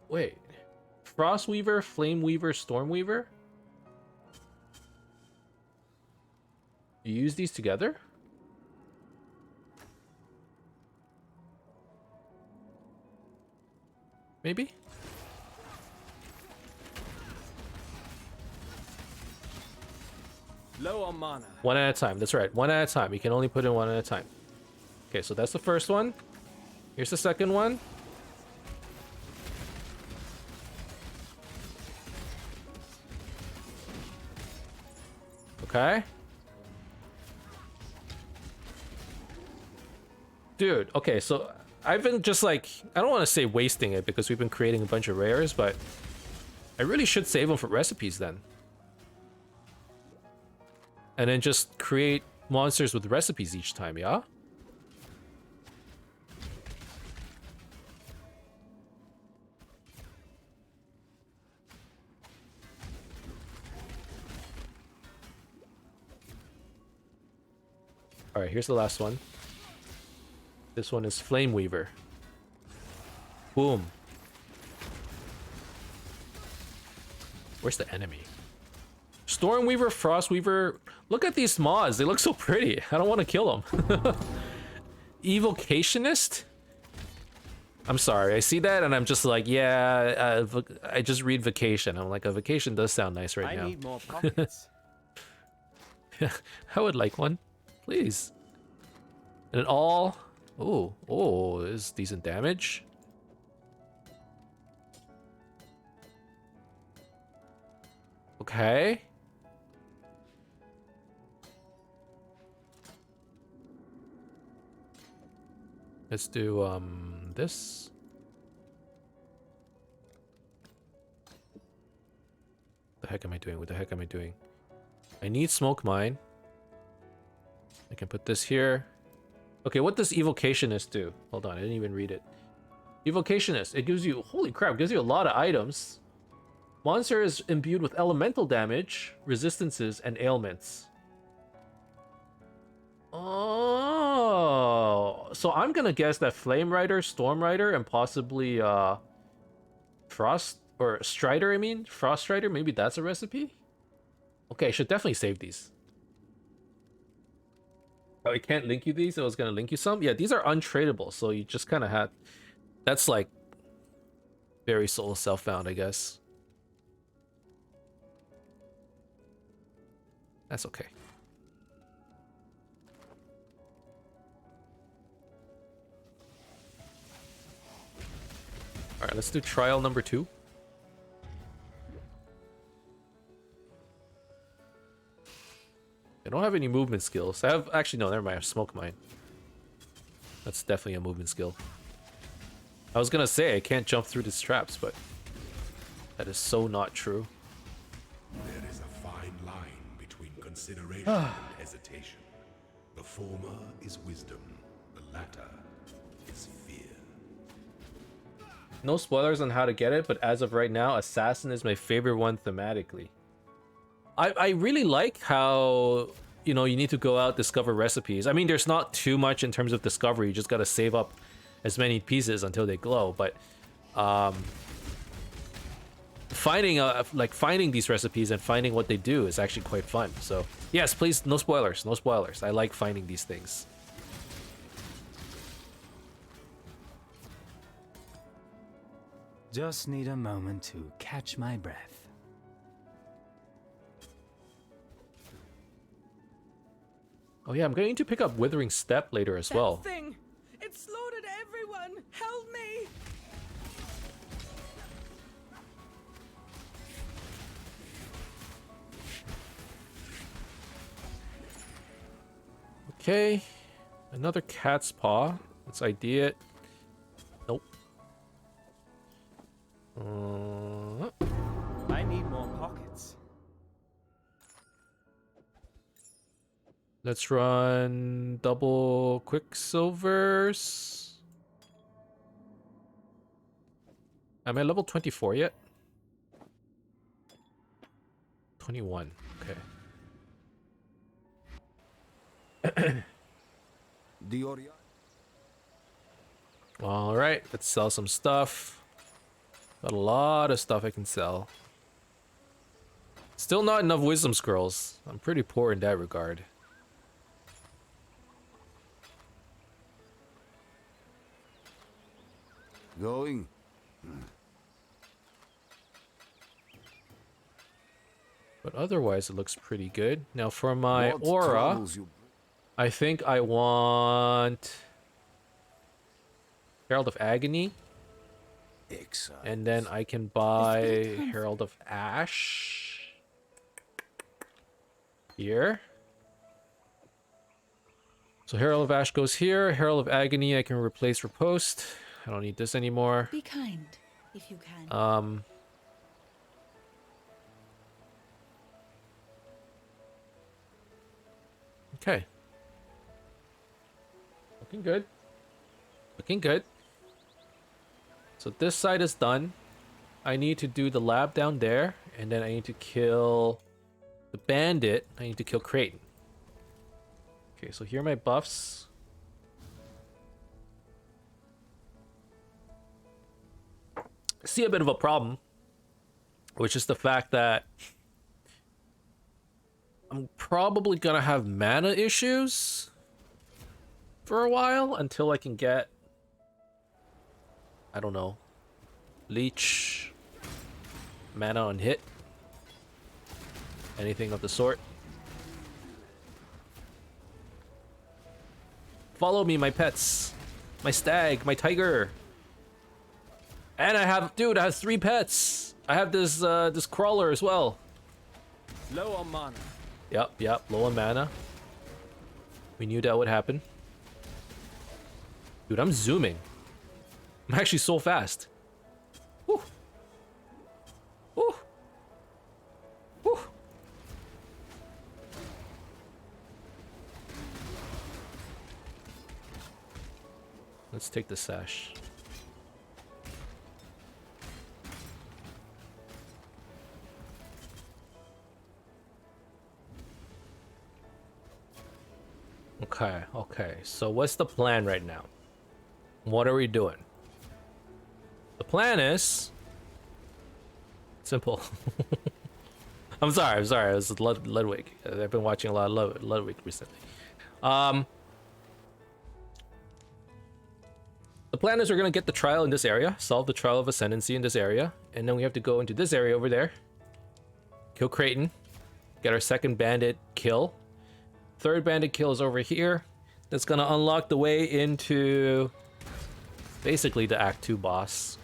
Wait, Frostweaver, Flameweaver, Stormweaver. You use these together? Maybe? Low on mana. One at a time. That's right. One at a time. You can only put in one at a time. Okay, so that's the first one. Here's the second one. Okay. Dude, okay, so I've been just like, I don't want to say wasting it because we've been creating a bunch of rares, but I really should save them for recipes then. And then just create monsters with recipes each time, yeah? Alright, here's the last one. This one is Flameweaver. Boom. Where's the enemy? Stormweaver, Frostweaver. Look at these mods. They look so pretty. I don't want to kill them. Evocationist? I'm sorry. I see that and I'm just like, yeah, I just read vacation. I'm like, a vacation does sound nice right now. I need more pockets. I would like one. Please. And it all... Oh, this is decent damage. Okay. Let's do, this. What the heck am I doing? What the heck am I doing? I need smoke mine. I can put this here. Okay, what does Evocationist do? Hold on, I didn't even read it. Evocationist, it gives you, holy crap, gives you a lot of items. Monster is imbued with elemental damage, resistances, and ailments. Oh, so I'm gonna guess that Flame Rider, Storm Rider, and possibly Frost or Strider. I mean, Frost Strider. Maybe that's a recipe. Okay, I should definitely save these. Oh, I can't link you these. I was gonna link you some. Yeah, these are untradeable, so you just kind of had. That's like very soul self-found, I guess. That's okay. All right, let's do trial number 2. I don't have any movement skills. I have actually no, never mind. I have smoke mine. That's definitely a movement skill. I was gonna say I can't jump through these traps, but that is so not true. There is a fine line between consideration and hesitation. The former is wisdom, the latter is fear. No spoilers on how to get it, but as of right now, Assassin is my favorite one thematically. I really like how, you know, you need to go out, discover recipes. I mean, there's not too much in terms of discovery. You just gotta save up as many pieces until they glow. But finding these recipes and finding what they do is actually quite fun. So yes, please, no spoilers, no spoilers. I like finding these things. Just need a moment to catch my breath. Oh yeah, I'm going to pick up Withering Step later as well. That thing! It slaughtered everyone! Help me! Okay, another cat's paw. Let's ID it. Nope. I need more pockets. Let's run double quicksilvers. Am I level 24 yet? 21. Okay. All right, let's sell some stuff. Got a lot of stuff I can sell. Still not enough wisdom scrolls. I'm pretty poor in that regard. Going? But otherwise, it looks pretty good. Now for my What aura, troubles you? I think I want Herald of Agony. Exile. And then I can buy Herald of Ash. Here. So Herald of Ash goes here. Herald of Agony I can replace for post. I don't need this anymore. Be kind, if you can. Okay. Looking good. Looking good. So this side is done. I need to do the lab down there, and then I need to kill the bandit. I need to kill Creighton. Okay, so here are my buffs. I see a bit of a problem, which is the fact that I'm probably gonna have mana issues for a while until I can get, I don't know, leech, mana on hit, anything of the sort. Follow me, my pets, my stag, my tiger. And I have, dude, I have 3 pets. I have this this crawler as well. Low on mana. Yep, low on mana. We knew that would happen. Dude, I'm zooming. I'm actually so fast. Woo. Woo. Woo. Let's take the sash. Okay. So what's the plan right now? What are we doing? The plan is simple. I'm sorry. It was Ludwig. I've been watching a lot of Ludwig recently. The plan is we're gonna get the trial in this area, solve the trial of ascendancy in this area, and then we have to go into this area over there, kill Creighton, get our second bandit kill. Third bandit kill is over here. That's gonna unlock the way into basically the Act 2 boss.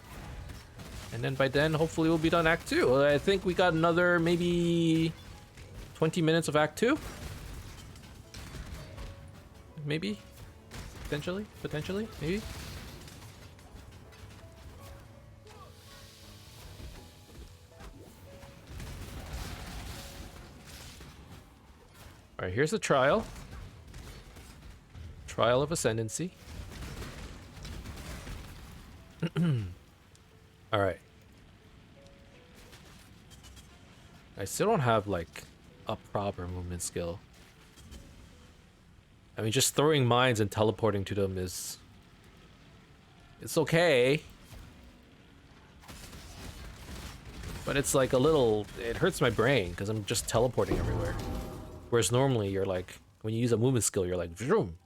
And then by then, hopefully we'll be done Act 2. I think we got another maybe 20 minutes of Act 2. Maybe. Potentially, maybe. Alright, here's the trial. Trial of Ascendancy. Alright. I still don't have, like, a proper movement skill. I mean, just throwing mines and teleporting to them is... It's okay. But it's like a little... It hurts my brain, because I'm just teleporting everywhere. Whereas normally you're like, when you use a movement skill, you're like, vroom.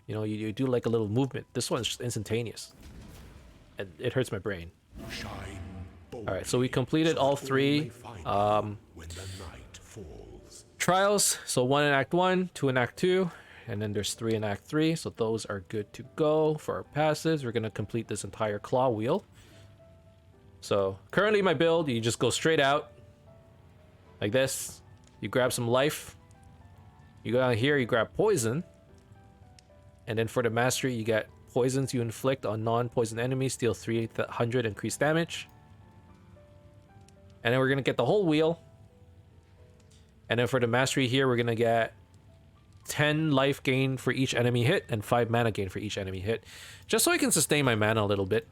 You know, you do like a little movement. This one's just instantaneous. And it hurts my brain. Alright, so we completed all 3 trials. So 1 in Act 1, 2 in Act 2, and then there's 3 in Act 3. So those are good to go for our passives. We're going to complete this entire claw wheel. So currently my build, you just go straight out like this. You grab some life. You go down here, you grab poison. And then for the mastery, you get poisons you inflict on non-poison enemies, deal 300 increased damage. And then we're going to get the whole wheel. And then for the mastery here, we're going to get 10 life gain for each enemy hit and 5 mana gain for each enemy hit, just so I can sustain my mana a little bit.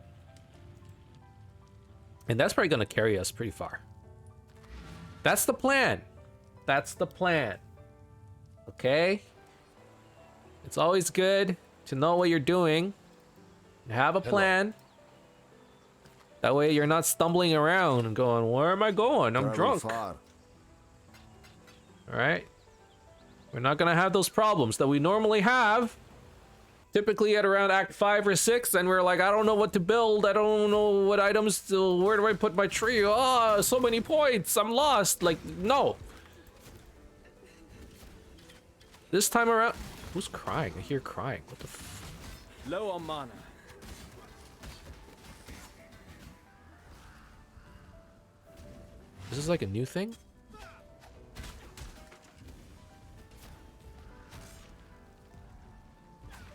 And that's probably gonna carry us pretty far. That's the plan. That's the plan. Okay? It's always good to know what you're doing. Have a plan. That way you're not stumbling around and going, where am I going? I'm drunk. Far. Alright? We're not gonna have those problems that we normally have. Typically at around Act 5 or 6, and we're like, I don't know what to build. I don't know what items to... Where do I put my tree? Oh, so many points. I'm lost. Like, no. This time around... Who's crying? I hear crying. What the f... Low on mana. Is this like a new thing?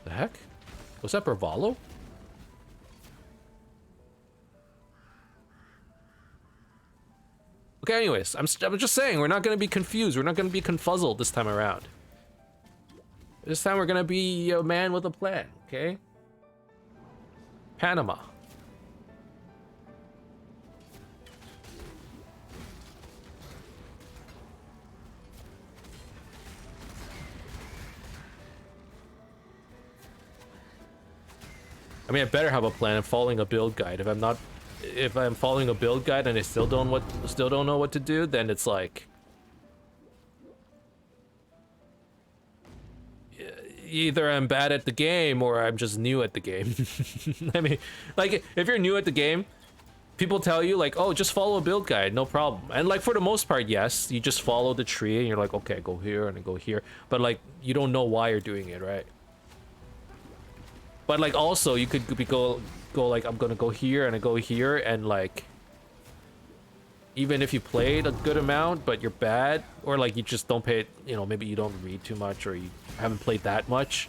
The heck? Was that Bravalo? Okay, anyways, I'm just saying, we're not gonna be confused. We're not gonna be confuzzled this time around. This time we're gonna be a man with a plan, okay? Panama. I mean, I better have a plan. I'm following a build guide. If I'm following a build guide and I still don't know what to do, then it's like either I'm bad at the game or I'm just new at the game. I mean, like if you're new at the game, people tell you like, oh, just follow a build guide, no problem. And like for the most part, yes, you just follow the tree and you're like, okay, go here and go here. But like you don't know why you're doing it, right? But like also you could go like I'm gonna go here and I go here and like even if you played a good amount but you're bad or like you just don't pay, you know, maybe you don't read too much or you haven't played that much,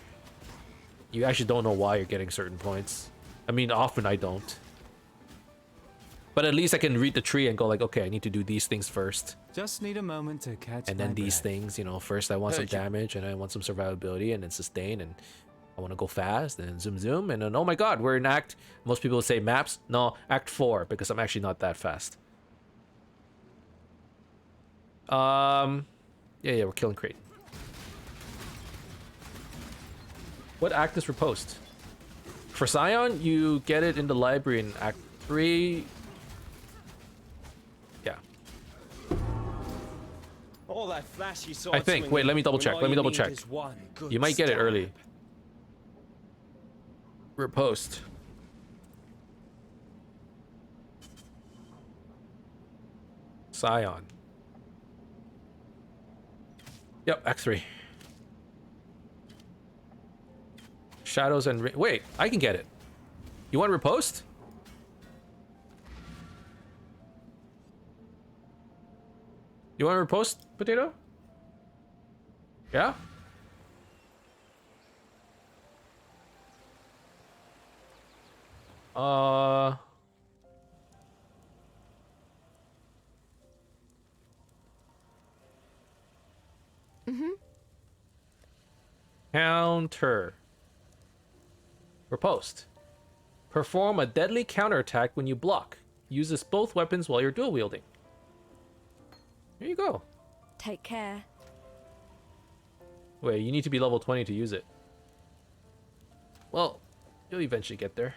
you actually don't know why you're getting certain points. I mean, often I don't. But at least I can read the tree and go like, okay, I need to do these things first. Just need a moment to catch and my then these breath. things, you know, first I want some damage and I want some survivability and then sustain and I want to go fast and zoom zoom and then oh my god, we're in act, most people would say maps, no, act 4 because I'm actually not that fast. Yeah, we're killing Crate. What act is Riposte? For Scion, you get it in the library in act 3. Yeah. All that flashy I think. Wait, let me double check. Let me double check. You might get it early. Riposte. Scion. Yep, Act 3. Shadows and... Wait, I can get it. You want Riposte? You want Riposte, Potato? Yeah? Counter. Riposte. Perform a deadly counterattack when you block. Uses both weapons while you're dual wielding. Here you go. Take care. Wait, you need to be level 20 to use it. Well, you'll eventually get there.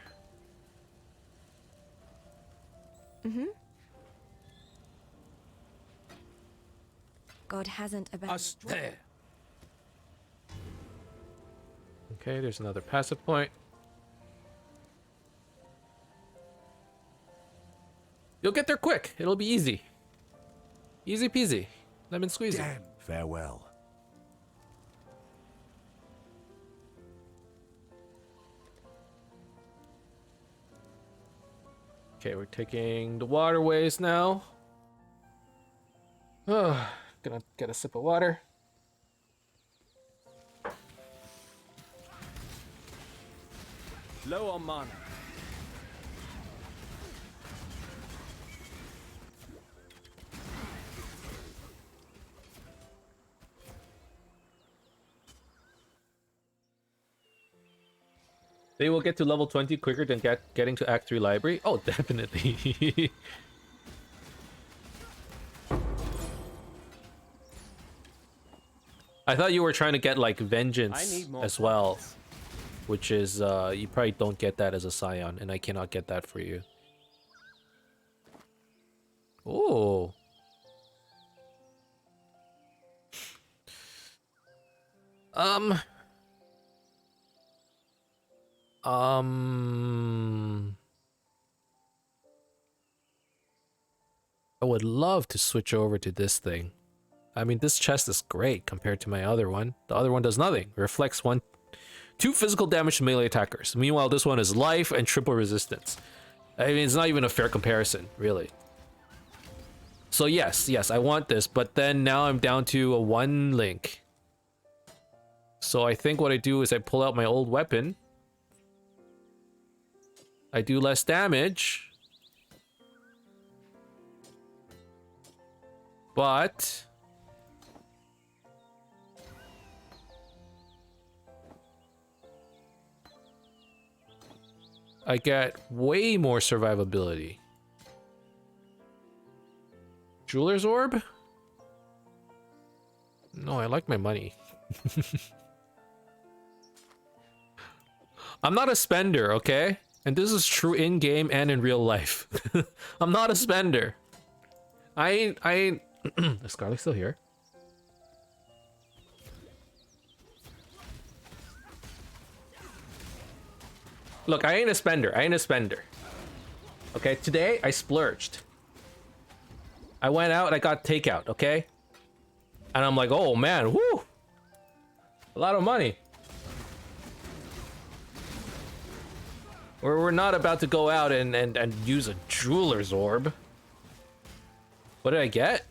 God hasn't abandoned. There. Okay, there's another passive point. You'll get there quick. It'll be easy. Easy peasy. Lemon squeezy. Damn. Farewell. Okay, we're taking the waterways now. Gonna get a sip of water. Low on mana. They will get to level 20 quicker than getting to Act 3 library. Oh, definitely. I thought you were trying to get like vengeance as well, which is you probably don't get that as a scion, and I cannot get that for you. Oh. I would love to switch over to this thing. I mean, this chest is great compared to my other one. The other one does nothing. Reflects 2 physical damage to melee attackers. Meanwhile, this one is life and triple resistance. I mean, it's not even a fair comparison, really. So yes, I want this, but then now I'm down to a 1 link. So I think what I do is I pull out my old weapon. I do less damage. But I get way more survivability. Jeweler's orb? No, I like my money. I'm not a spender, okay? And this is true in-game and in real life. I'm not a spender. I ain't is Scarlet still here? Look, I ain't a spender. Okay, today I splurged. I went out and I got takeout, okay? And I'm like, oh man, whoo! A lot of money. We're not about to go out and use a jeweler's orb. What did I get?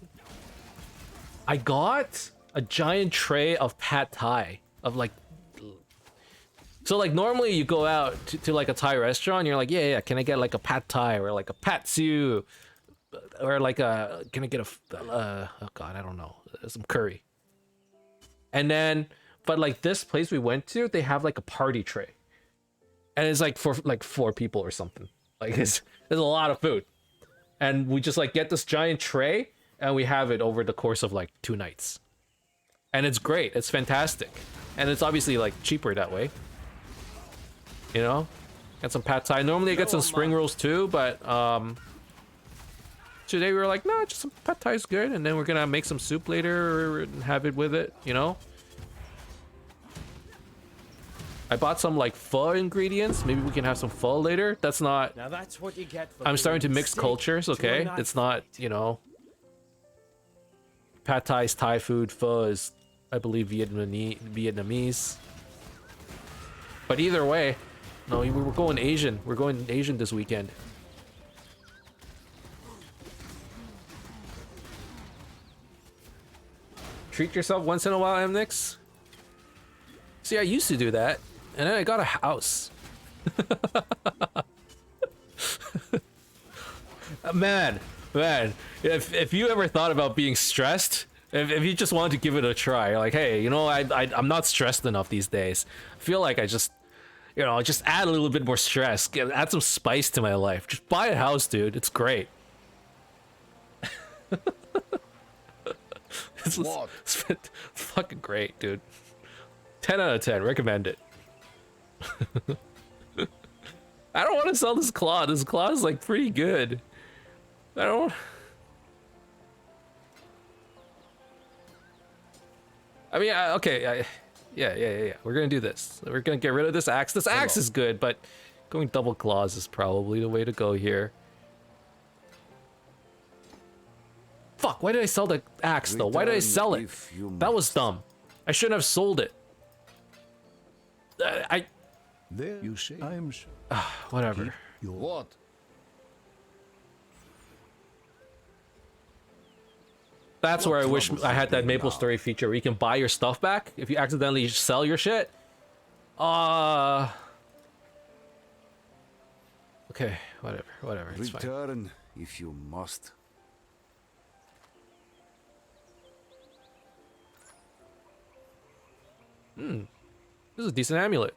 I got a giant tray of pad thai. Of like... So like normally you go out to like a Thai restaurant and you're like, yeah, can I get like a pad thai or like a pat siu? Or like a... Can I get a... oh god, I don't know. Some curry. And then... But like this place we went to, they have like a party tray. And it's like for like 4 people or something. Like there's a lot of food. And we just like get this giant tray and we have it over the course of like 2 nights. And it's great. It's fantastic. And it's obviously like cheaper that way. You know? Get some pad thai. Normally I get some spring rolls too, but today we were like, no, just some pad thai is good. And then we're gonna make some soup later and have it with it, you know? I bought some like pho ingredients. Maybe we can have some pho later. That's not... Now that's what you get for I'm starting to being mix sick cultures, okay? to a It's not, you know... Pad Thai is Thai food. Pho is, I believe, Vietnamese. But either way... No, we're going Asian. We're going Asian this weekend. Treat yourself once in a while, Emnix. See, I used to do that. And then I got a house. man, if you ever thought about being stressed, if you just wanted to give it a try, like, hey, you know, I'm not stressed enough these days. I feel like I just, you know, just add a little bit more stress, add some spice to my life. Just buy a house, dude. It's great. it's fucking great, dude. 10 out of 10. Recommend it. I don't want to sell this claw. This claw is like pretty good. I don't. I mean, okay. Yeah. We're gonna do this. We're gonna get rid of this axe. This axe is good, but going double claws is probably the way to go here. Fuck! Why did I sell the axe though? Why did I sell it? That was dumb. I shouldn't have sold it. There you say. I am sure. Whatever. What? That's where I wish I had that Maple Story feature where you can buy your stuff back if you accidentally sell your shit. Okay, whatever. It's fine. Return if you must. This is a decent amulet.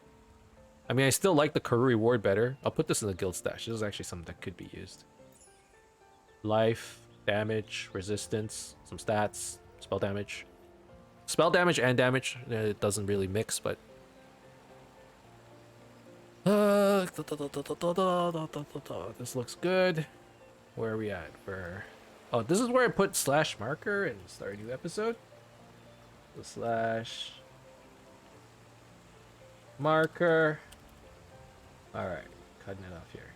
I mean, I still like the career reward better. I'll put this in the guild stash. This is actually something that could be used. Life, damage, resistance, some stats, spell damage. Spell damage and damage. It doesn't really mix, but... This looks good. Where are we at? Oh, this is where I put slash marker and start a new episode. The slash marker. All right, cutting it off here.